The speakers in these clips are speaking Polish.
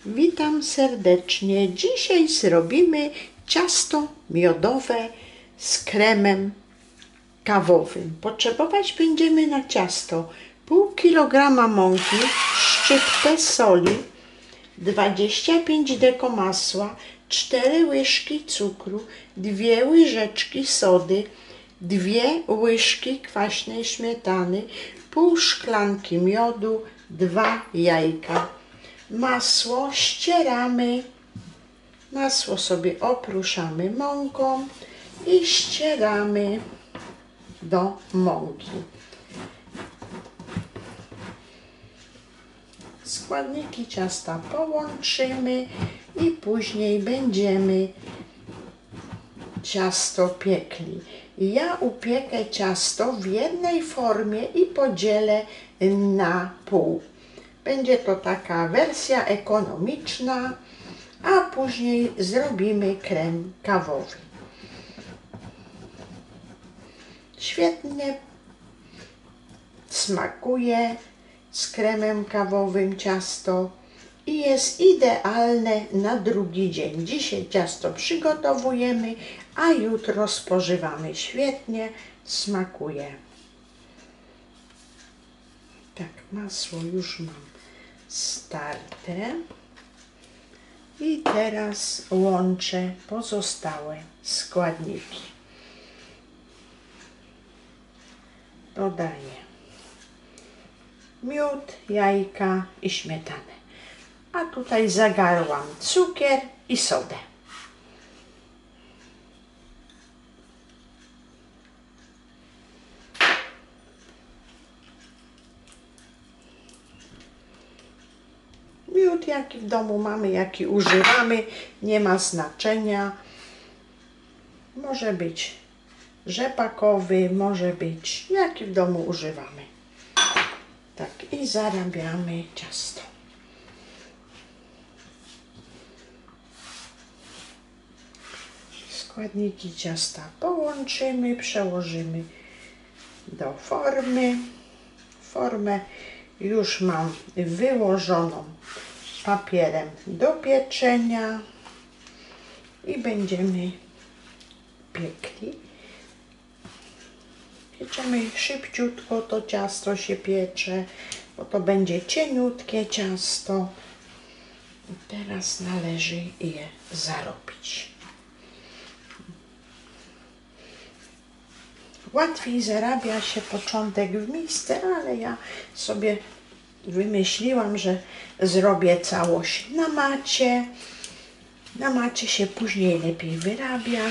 Witam serdecznie. Dzisiaj zrobimy ciasto miodowe z kremem kawowym. Potrzebować będziemy na ciasto pół kilograma mąki, szczyptę soli, 25 deko masła, 4 łyżki cukru, 2 łyżeczki sody, 2 łyżki kwaśnej śmietany, pół szklanki miodu, 2 jajka. Masło ścieramy, masło sobie oprószamy mąką i ścieramy do mąki. Składniki ciasta połączymy i później będziemy ciasto piekli. Ja upiekę ciasto w jednej formie i podzielę na pół. Będzie to taka wersja ekonomiczna, a później zrobimy krem kawowy. Świetnie smakuje z kremem kawowym ciasto i jest idealne na drugi dzień. Dzisiaj ciasto przygotowujemy, a jutro spożywamy. Świetnie smakuje. Tak, masło już mam starte i teraz łączę pozostałe składniki. Dodaję miód, jajka i śmietanę, a tutaj zagarłam cukier i sodę. Miód jaki w domu mamy, jaki używamy, nie ma znaczenia. Może być rzepakowy, może być jaki w domu używamy. Tak, i zarabiamy ciasto. Składniki ciasta połączymy, przełożymy do formy. Formę już mam wyłożoną papierem do pieczenia i będziemy piekli. Pieczemy szybciutko, to ciasto się piecze, bo to będzie cieniutkie ciasto. I teraz należy je zarobić. Łatwiej zarabia się początek w misce, ale ja sobie wymyśliłam, że zrobię całość na macie. Na macie się później lepiej wyrabia.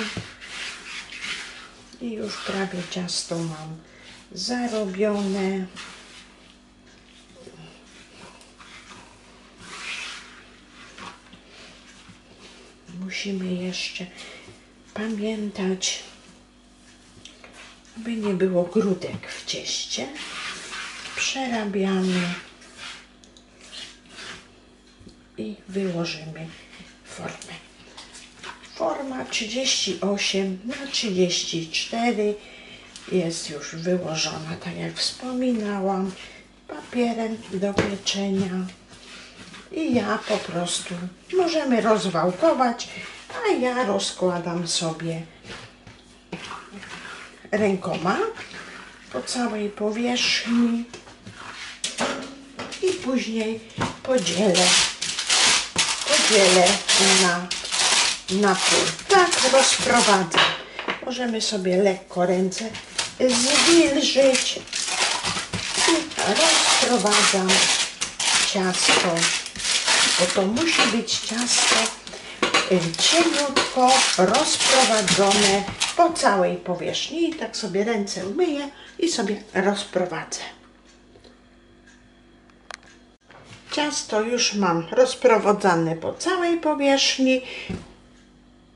I już prawie ciasto mam zarobione. Musimy jeszcze pamiętać, aby nie było grudek w cieście. Przerabiamy i wyłożymy formę. Forma 38 na 34 jest już wyłożona, tak jak wspominałam, papierem do pieczenia. I ja po prostu możemy rozwałkować, a ja rozkładam sobie rękoma po całej powierzchni i później podzielę na pół. Tak rozprowadzę. Możemy sobie lekko ręce zwilżyć i rozprowadzam ciasto, bo to musi być ciasto cieniutko rozprowadzone po całej powierzchni. I tak sobie ręce umyję i sobie rozprowadzę. Ciasto już mam rozprowadzane po całej powierzchni.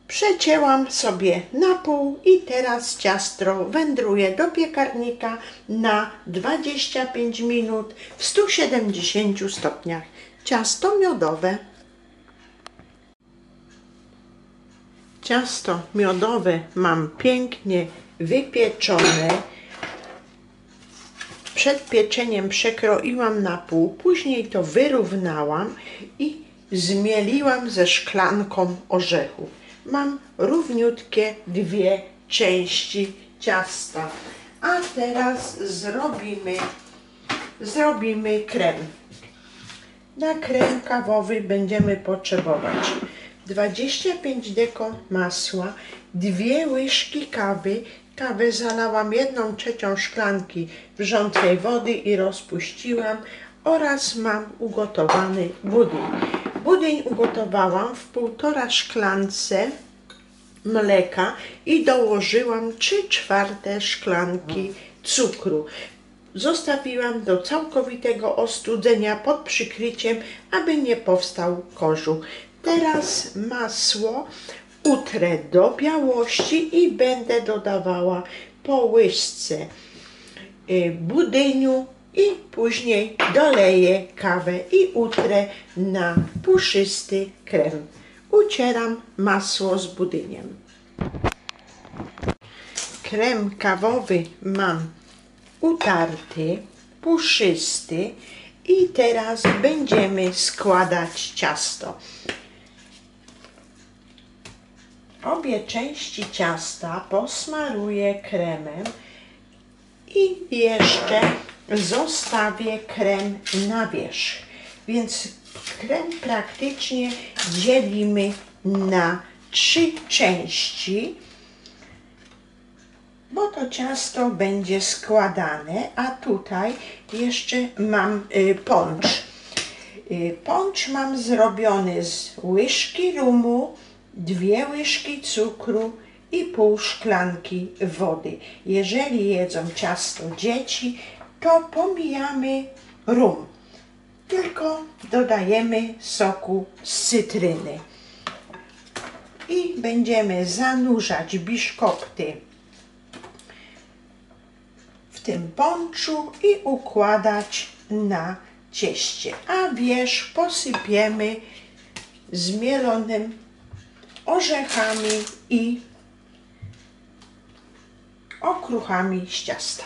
Przecięłam sobie na pół i teraz ciasto wędruje do piekarnika na 25 minut w 170 stopniach. Ciasto miodowe. Ciasto miodowe mam pięknie wypieczone. Przed pieczeniem przekroiłam na pół, później to wyrównałam i zmieliłam ze szklanką orzechu. Mam równiutkie dwie części ciasta. A teraz zrobimy krem. Na krem kawowy będziemy potrzebować 25 deko masła, 2 łyżki kawy. Kawę zalałam 1/3 szklanki wrzącej wody i rozpuściłam, oraz mam ugotowany budyń. Budyń ugotowałam w 1,5 szklance mleka i dołożyłam 3/4 szklanki cukru. Zostawiłam do całkowitego ostudzenia pod przykryciem, aby nie powstał korzu. Teraz masło utrę do białości i będę dodawała po łyżce budyniu i później doleję kawę i utrę na puszysty krem. Ucieram masło z budyniem. Krem kawowy mam utarty, puszysty i teraz będziemy składać ciasto. Obie części ciasta posmaruję kremem i jeszcze zostawię krem na wierzch. Więc krem praktycznie dzielimy na 3 części, bo to ciasto będzie składane, a tutaj jeszcze mam poncz. Poncz mam zrobiony z łyżki rumu, 2 łyżki cukru i pół szklanki wody. Jeżeli jedzą ciasto dzieci, to pomijamy rum, tylko dodajemy soku z cytryny. I będziemy zanurzać biszkopty w tym ponczu i układać na cieście, a wierzch posypiemy zmielonym orzechami i okruchami z ciasta.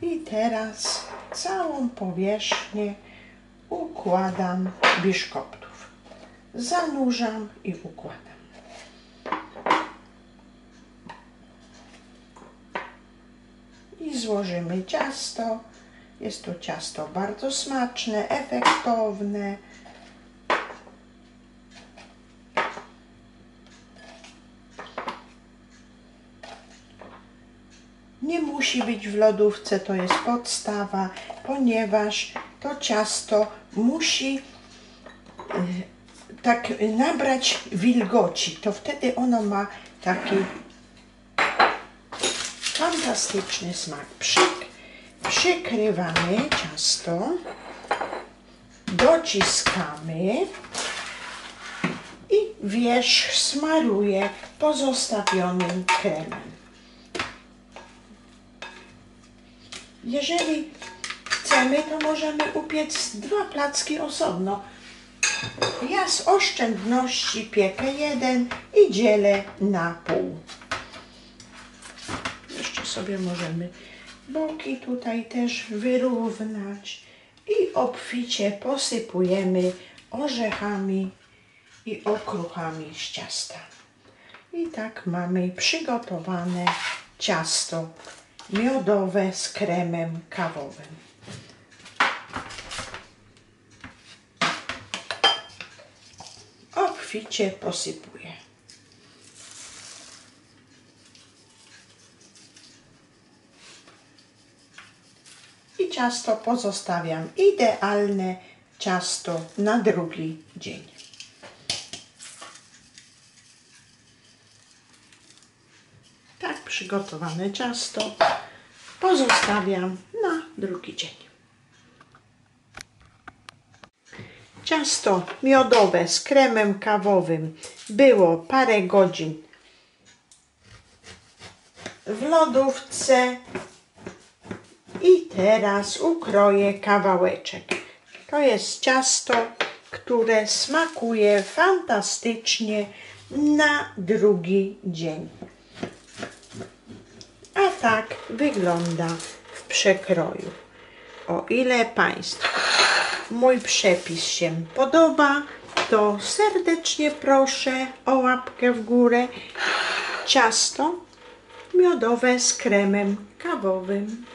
I teraz całą powierzchnię układam biszkoptów. Zanurzam i układam. I złożymy ciasto. Jest to ciasto bardzo smaczne, efektowne. Nie musi być w lodówce, to jest podstawa, ponieważ to ciasto musi tak nabrać wilgoci. To wtedy ono ma taki fantastyczny smak. Przykrywamy ciasto, dociskamy i wierzch smaruję pozostawionym kremem. Jeżeli chcemy, to możemy upiec 2 placki osobno. Ja z oszczędności piekę jeden i dzielę na pół. Jeszcze sobie możemy boki tutaj też wyrównać i obficie posypujemy orzechami i okruchami z ciasta. I tak mamy przygotowane ciasto miodowe z kremem kawowym. Obficie posypuję. I ciasto pozostawiam idealne ciasto na drugi dzień. Tak przygotowane ciasto pozostawiam na drugi dzień. Ciasto miodowe z kremem kawowym było parę godzin w lodówce i teraz ukroję kawałeczek. To jest ciasto, które smakuje fantastycznie na drugi dzień. A tak wygląda w przekroju. O ile Państwo mój przepis się podoba, to serdecznie proszę o łapkę w górę. Ciasto miodowe z kremem kawowym.